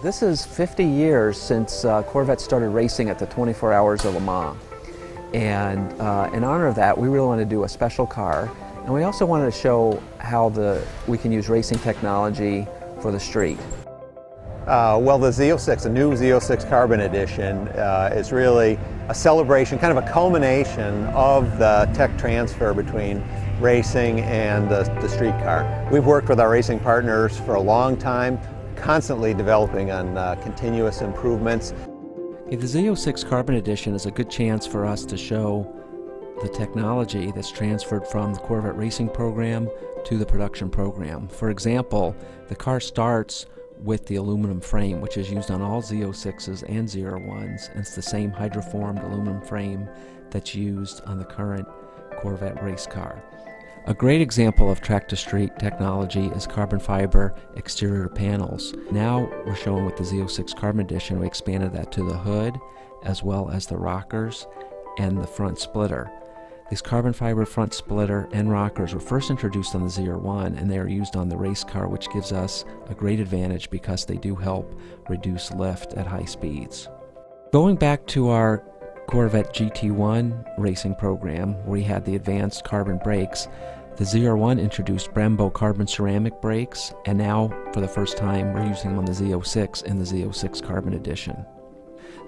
This is 50 years since Corvette started racing at the 24 Hours of Le Mans. And in honor of that, we really wanted to do a special car. And we also wanted to show how we can use racing technology for the street. Well, the Z06, the new Z06 Carbon Edition, is really a celebration, kind of a culmination of the tech transfer between racing and the street car. We've worked with our racing partners for a long time, constantly developing on continuous improvements. The Z06 Carbon Edition is a good chance for us to show the technology that's transferred from the Corvette racing program to the production program. For example, the car starts with the aluminum frame, which is used on all Z06s and Z01s, and it's the same hydroformed aluminum frame that's used on the current Corvette race car. A great example of track-to-street technology is carbon fiber exterior panels. Now we're showing with the Z06 Carbon Edition, we expanded that to the hood as well as the rockers and the front splitter. These carbon fiber front splitter and rockers were first introduced on the Z01, and they are used on the race car, which gives us a great advantage because they do help reduce lift at high speeds. Going back to our Corvette GT1 racing program, where we had the advanced carbon brakes, the Z01 introduced Brembo carbon ceramic brakes, and now for the first time we're using them on the Z06 in the Z06 Carbon Edition.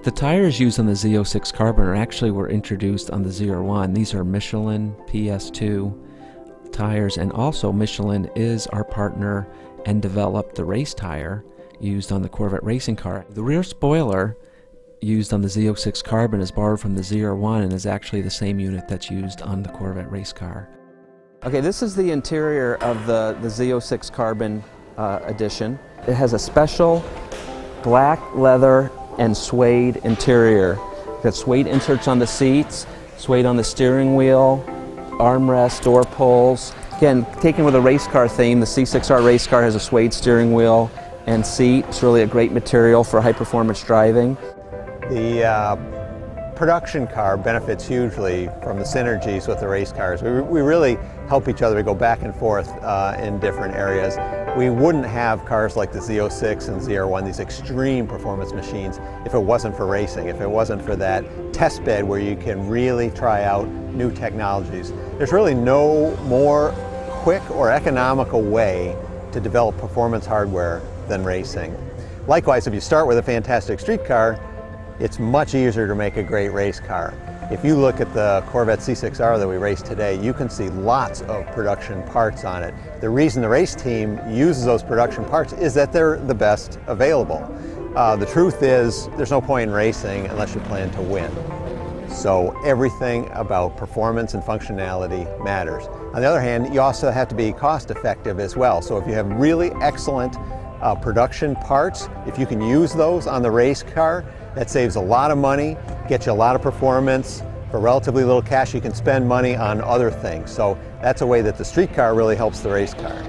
The tires used on the Z06 Carbon were introduced on the Z01. These are Michelin PS2 tires, and also Michelin is our partner and developed the race tire used on the Corvette racing car. The rear spoiler used on the Z06 Carbon is borrowed from the Z01 and is actually the same unit that's used on the Corvette race car. Okay, this is the interior of the Z06 Carbon Edition. It has a special black leather and suede interior. It's got suede inserts on the seats, suede on the steering wheel, armrest, door pulls. Again, taken with a race car theme, the C6R race car has a suede steering wheel and seat. It's really a great material for high-performance driving. The production car benefits hugely from the synergies with the race cars. We really help each other to go back and forth in different areas. We wouldn't have cars like the Z06 and Z01, these extreme performance machines, if it wasn't for racing, if it wasn't for that test bed where you can really try out new technologies. There's really no more quick or economical way to develop performance hardware than racing. Likewise, if you start with a fantastic street car, it's much easier to make a great race car. If you look at the Corvette C6R that we raced today, you can see lots of production parts on it. The reason the race team uses those production parts is that they're the best available. The truth is, there's no point in racing unless you plan to win. So everything about performance and functionality matters. On the other hand, you also have to be cost effective as well. So if you have really excellent production parts, if you can use those on the race car, that saves a lot of money, gets you a lot of performance. For relatively little cash, you can spend money on other things. So that's a way that the street car really helps the race car.